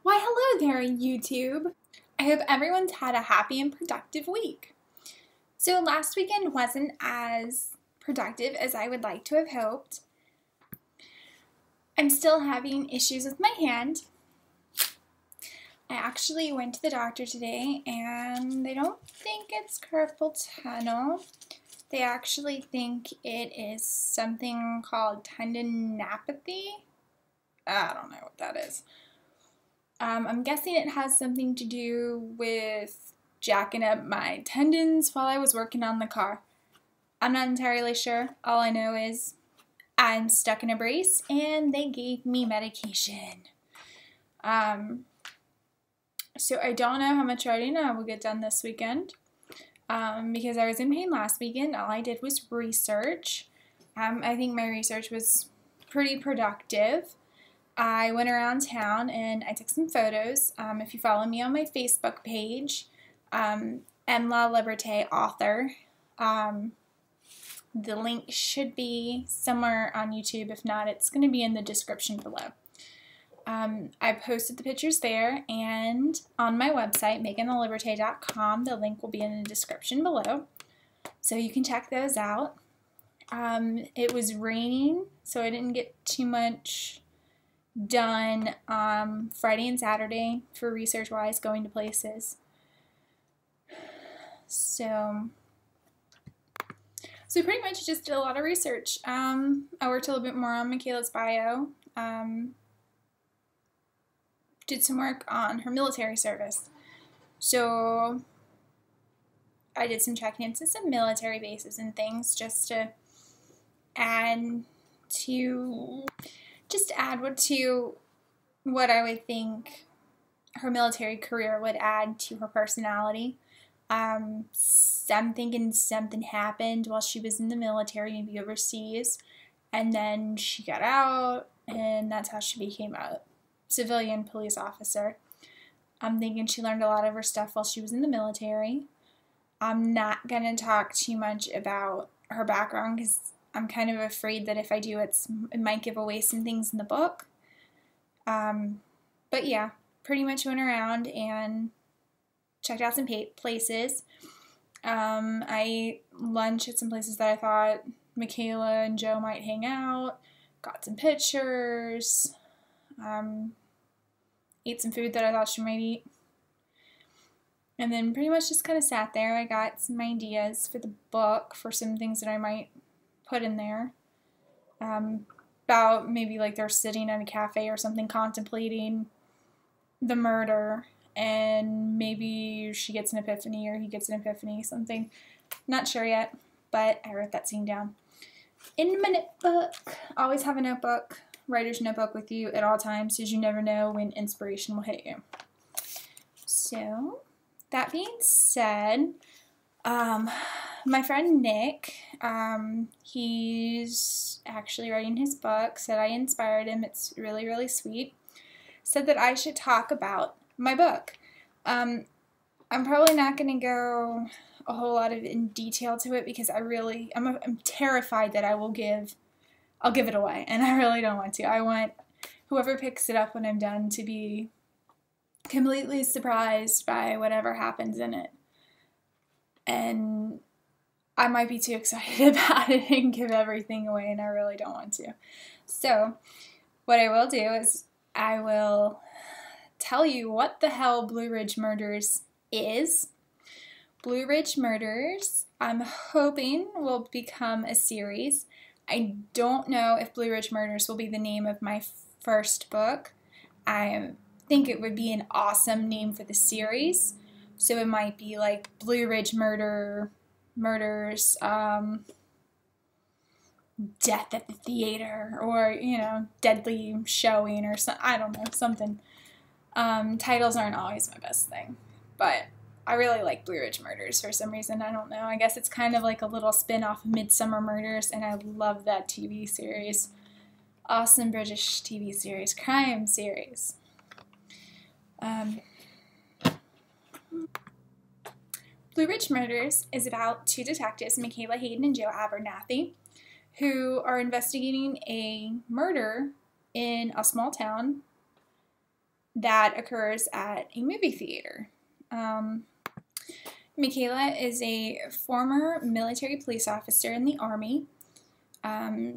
Why, hello there, YouTube. I hope everyone's had a happy and productive week. So last weekend wasn't as productive as I would like to have hoped. I'm still having issues with my hand. I actually went to the doctor today and they don't think it's carpal tunnel. They actually think it is something called tendinopathy. I don't know what that is. I'm guessing it has something to do with jacking up my tendons while I was working on the car. I'm not entirely sure. All I know is I'm stuck in a brace and they gave me medication. So I don't know how much writing I will get done this weekend because I was in pain last weekend. All I did was research. I think my research was pretty productive. I went around town and I took some photos. If you follow me on my Facebook page, Emla Liberté author, the link should be somewhere on YouTube. If not, it's going to be in the description below. I posted the pictures there, and on my website, megantheliberté.com, the link will be in the description below, so you can check those out. It was raining, so I didn't get too much done Friday and Saturday for research-wise, going to places. So pretty much just did a lot of research. I worked a little bit more on Michaela's bio. Did some work on her military service. So I did some checking into some military bases and things just to add to what I would think her military career would add to her personality. I'm thinking something happened while she was in the military, maybe overseas, and then she got out, and that's how she became a civilian police officer. I'm thinking she learned a lot of her stuff while she was in the military. I'm not going to talk too much about her background because I'm kind of afraid that if I do, it might give away some things in the book. But yeah, pretty much went around and checked out some places. I ate lunch at some places that I thought Michaela and Joe might hang out. Got some pictures. Ate some food that I thought she might eat. And then pretty much just kind of sat there. I got some ideas for the book, for some things that I might put in there. About maybe like they're sitting at a cafe or something contemplating the murder, and maybe she gets an epiphany or he gets an epiphany, something. Not sure yet, but I wrote that scene down in my notebook. Always have a notebook, writer's notebook with you at all times because you never know when inspiration will hit you. So, that being said, my friend Nick, he's actually writing his book, said I inspired him. It's really, really sweet. Said that I should talk about my book. I'm probably not going to go a whole lot in detail to it because I'm terrified that I'll give it away, and I really don't want to. I want whoever picks it up when I'm done to be completely surprised by whatever happens in it. And I might be too excited about it and give everything away, and I really don't want to. So, what I will do is I will tell you what the hell Blue Ridge Murders is. Blue Ridge Murders, I'm hoping, will become a series. I don't know if Blue Ridge Murders will be the name of my first book. I think it would be an awesome name for the series. So it might be like Blue Ridge Murders, Death at the Theater, or, Deadly Showing, or something. I don't know, something. Titles aren't always my best thing, but I really like Blue Ridge Murders for some reason. I don't know. I guess it's kind of like a little spin-off of Midsomer Murders, and I love that TV series. Awesome British TV series, crime series. Blue Ridge Murders is about two detectives, Michaela Hayden and Joe Abernathy, who are investigating a murder in a small town that occurs at a movie theater. Michaela is a former military police officer in the Army.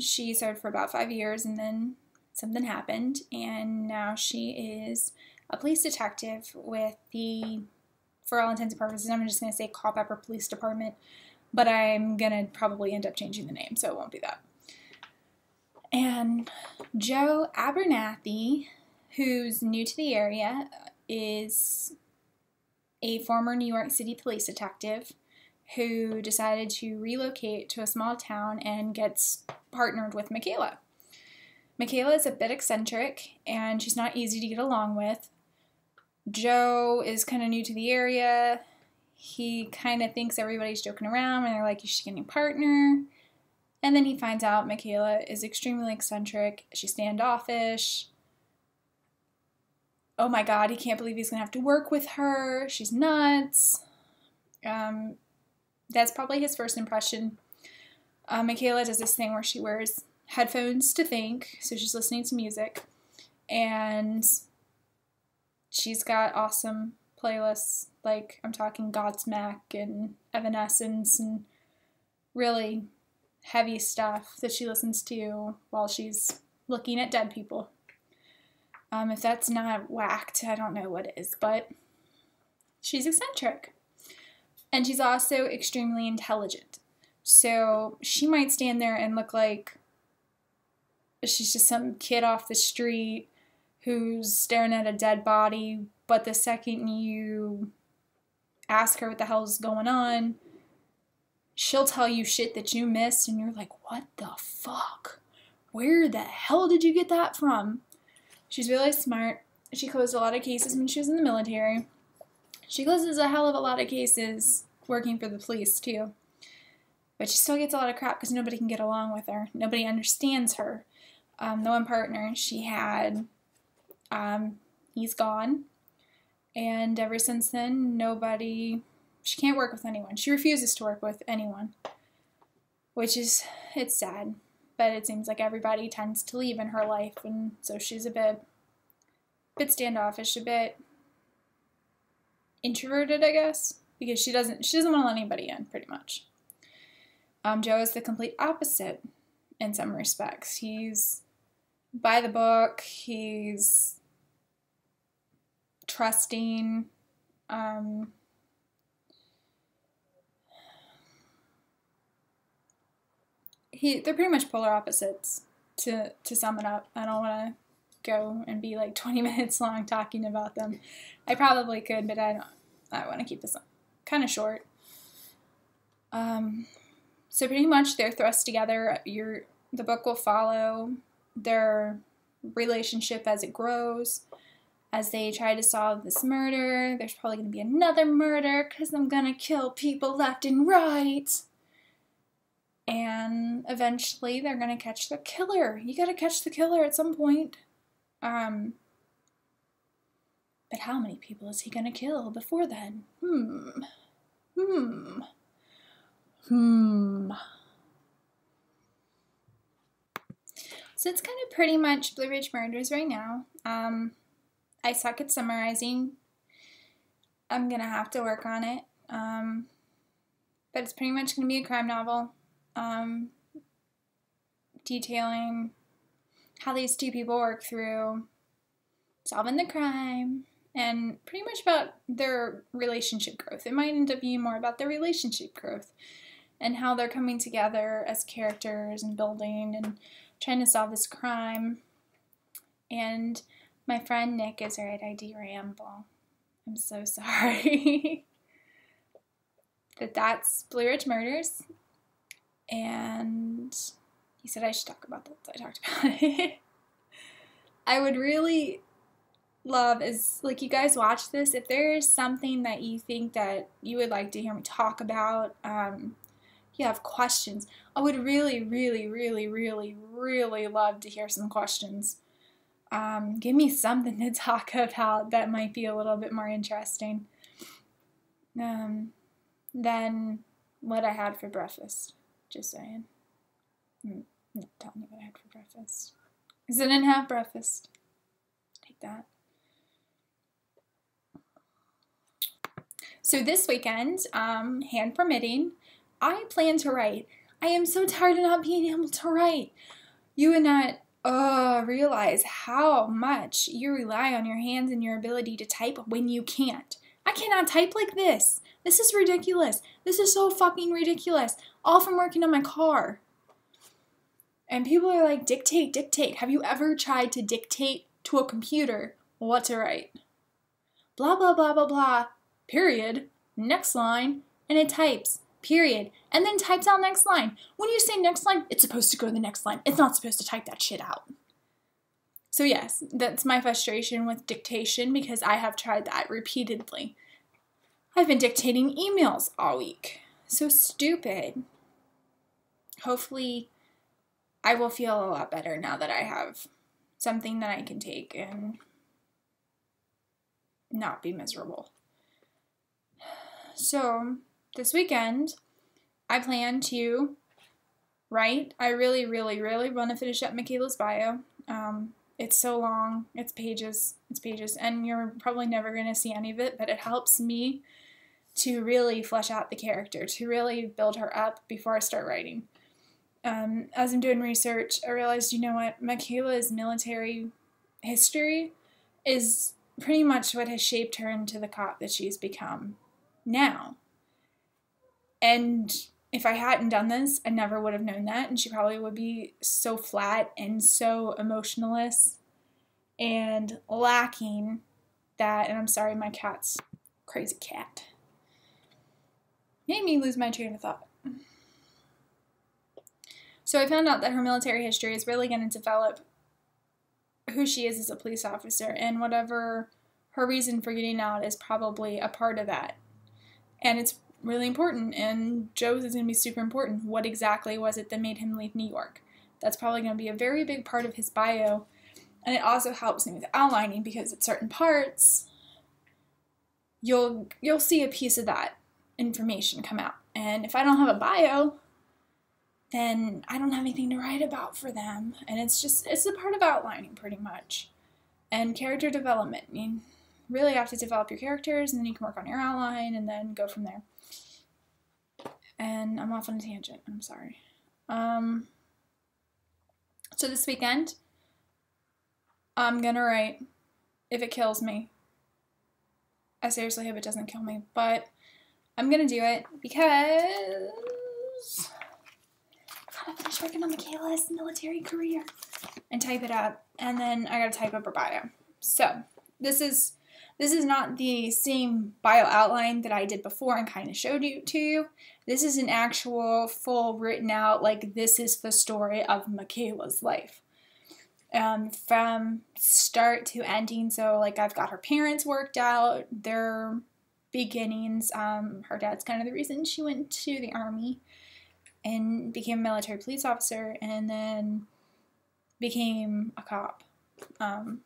She served for about 5 years, and then something happened, and now she is a police detective with the, for all intents and purposes, I'm just going to say Culpeper Police Department, but I'm going to probably end up changing the name, so it won't be that. And Joe Abernathy, who's new to the area, is a former New York City police detective who decided to relocate to a small town and gets partnered with Michaela. Michaela is a bit eccentric, and she's not easy to get along with. Joe is kind of new to the area. He kind of thinks everybody's joking around, and they're like, you should get a new partner. And then he finds out Michaela is extremely eccentric. She's standoffish. Oh my God, he can't believe he's going to have to work with her. She's nuts. That's probably his first impression. Michaela does this thing where she wears headphones to think, so she's listening to music, and she's got awesome playlists, like I'm talking Godsmack and Evanescence and really heavy stuff that she listens to while she's looking at dead people. If that's not whacked, I don't know what is, but she's eccentric. And she's also extremely intelligent. So she might stand there and look like she's just some kid off the street who's staring at a dead body, but the second you ask her what the hell's going on, she'll tell you shit that you missed, and you're like, what the fuck? Where the hell did you get that from? She's really smart. She closed a lot of cases when she was in the military. She closes a hell of a lot of cases working for the police, too. But she still gets a lot of crap because nobody can get along with her. Nobody understands her. The one partner she had, he's gone. And ever since then, she can't work with anyone. She refuses to work with anyone. Which is, it's sad. But it seems like everybody tends to leave in her life. And so she's a bit standoffish, a bit introverted, I guess, because she doesn't want to let anybody in, pretty much. Joe is the complete opposite in some respects. He's by the book, he's trusting, they're pretty much polar opposites, to sum it up. I don't want to go and be like 20 minutes long talking about them. I probably could, but I want to keep this kind of short. So pretty much they're thrust together. The book will follow their relationship as it grows, as they try to solve this murder. There's probably going to be another murder because I'm going to kill people left and right. And eventually they're going to catch the killer. You got to catch the killer at some point. But how many people is he gonna kill before then? So it's kind of pretty much Blue Ridge Murders right now. I suck at summarizing. I'm gonna have to work on it. But it's pretty much gonna be a crime novel. Detailing how these two people work through solving the crime, and pretty much about their relationship growth. It might end up being more about their relationship growth and how they're coming together as characters and building and trying to solve this crime. And my friend Nick is right, I ramble. I'm so sorry. But that's Blue Ridge Murders. And he said I should talk about that, so I talked about it. I would really love is, like, you guys watch this, if there's something that you think that you would like to hear me talk about, you have questions, I would really, really, really, really, really love to hear some questions. Give me something to talk about that might be a little bit more interesting than what I had for breakfast. Just saying. I'm not telling you what I had for breakfast. Because I didn't have breakfast. Take that. So this weekend, hand permitting, I plan to write. I am so tired of not being able to write. You would not realize how much you rely on your hands and your ability to type when you can't. I cannot type like this. This is ridiculous. This is so fucking ridiculous. All from working on my car. And people are like, dictate, dictate. Have you ever tried to dictate to a computer what to write? Blah, blah, blah, blah, blah. Period. Next line. And it types. Period. And then types out next line. When you say next line, it's supposed to go to the next line. It's not supposed to type that shit out. So yes, that's my frustration with dictation because I have tried that repeatedly. I've been dictating emails all week. So stupid. Hopefully I will feel a lot better now that I have something that I can take and not be miserable. So this weekend, I plan to write. I really, really, really want to finish up Michaela's bio. It's so long. It's pages, and you're probably never going to see any of it, but it helps me to really flesh out the character, to really build her up before I start writing. As I'm doing research, I realized, you know what, Michaela's military history is pretty much what has shaped her into the cop that she's become now. And if I hadn't done this, I never would have known that, and she probably would be so flat and so emotionless and lacking that, and I'm sorry, my cat's crazy cat. Made me lose my train of thought. So I found out that her military history is really going to develop who she is as a police officer, and whatever her reason for getting out is probably a part of that. And it's really important, and Joe's is going to be super important. What exactly was it that made him leave New York? That's probably going to be a very big part of his bio, and it also helps me with outlining because at certain parts, you'll see a piece of that information come out. And if I don't have a bio, then I don't have anything to write about for them. And it's a part of outlining pretty much. And character development. You really have to develop your characters, and then you can work on your outline, and then go from there. And I'm off on a tangent. I'm sorry. So this weekend, I'm gonna write if it kills me. I seriously hope it doesn't kill me, but I'm gonna do it because I gotta finish working on Michaela's military career and type it up, and then I gotta type up her bio. So this is not the same bio outline that I did before and kind of showed to you. This is an actual full written out, like, this is the story of Michaela's life. From start to ending. So, like, I've got her parents worked out, their beginnings. Her dad's kind of the reason she went to the Army and became a military police officer, and then became a cop. And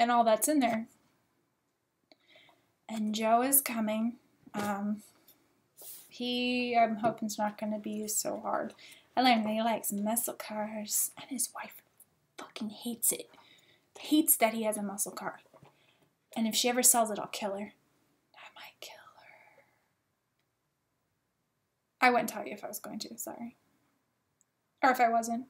all that's in there. And Joe is coming. I'm hoping it's not going to be so hard. I learned that he likes muscle cars, and his wife fucking hates it. Hates that he has a muscle car. And if she ever sells it, I'll kill her. I might kill her. I wouldn't tell you if I was going to, sorry. Or if I wasn't.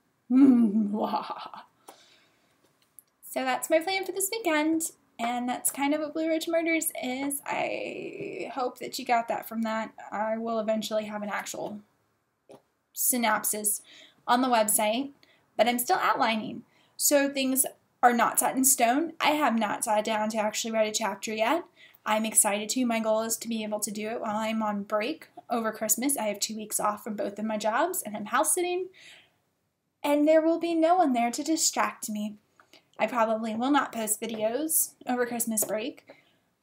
So that's my plan for this weekend. And that's kind of what Blue Ridge Murders is. I hope that you got that from that. I will eventually have an actual synopsis on the website, but I'm still outlining. So things are not set in stone. I have not sat down to actually write a chapter yet. I'm excited to. My goal is to be able to do it while I'm on break over Christmas. I have 2 weeks off from both of my jobs, and I'm house sitting, and there will be no one there to distract me. I probably will not post videos over Christmas break,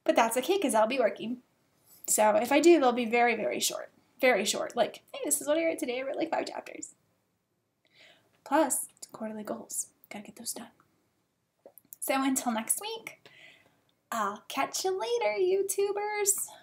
but that's okay because I'll be working. So if I do, they'll be very, very short. Very short. Like, hey, this is what I wrote today. I wrote like 5 chapters. Plus, quarterly goals. Gotta get those done. So until next week, I'll catch you later, YouTubers.